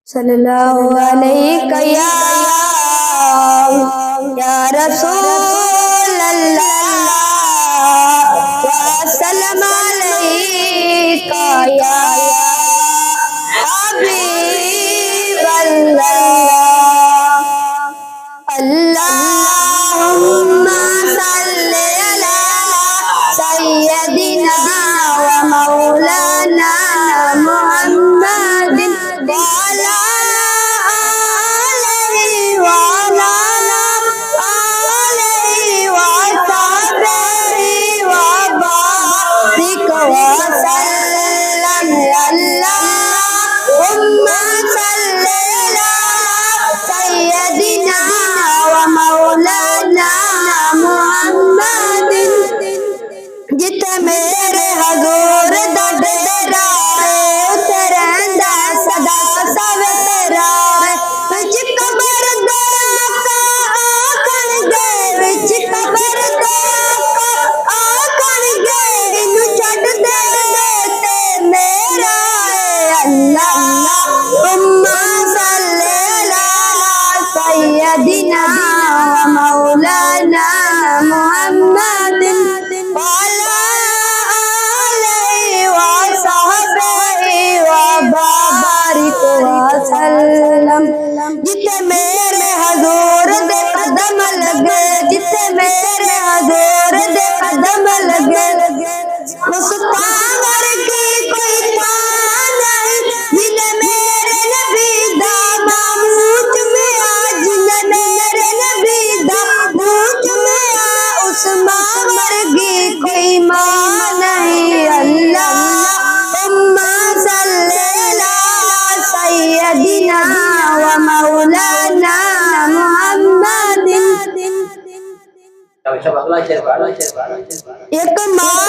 सल्लल्लाहु अलैहि या रसूल अल्लाह व सल्लम अलैका या हबीब अल्लाह। अल्लाहुम्मा सल्लि अला सय्यदिना व मौलाना मुहम्मदिन व अला आलिहि व सहबिहि व बारिक व सल्लम। अल्लाहुम्मा सल्लि अला सय्यदिना व मौलाना मुहम्मदिन जिथे मेरे हजूर दा डेरा है उथे रहिंदा सदा सवेरा है। विच कबर दे आका आखणगे, विच कबर दे आका आखणगे, इनू छड्ड दे ते मेरा है। अल्लाहुम्मा सल्लि अला सय्यदिना व मौलाना मुहम्मदिन व अला आलिहि व सहबिहि व बारिक व सल्लम। जिथे मेरे हजूर दे कदम लगे, जिथे मेरे हजूर दे कदम लगे, उस पावर की कोई थान नहीं। जिन्हें मेरे नबी दा मामूच में आ, जिन्हें मेरे नबी दा मूच में आ, उस मां वर्गी कोई मां नहीं। अल्लाहुम्मा सल्लि अला सय्यदिना व मौलाना मुहम्मदिन। एक मां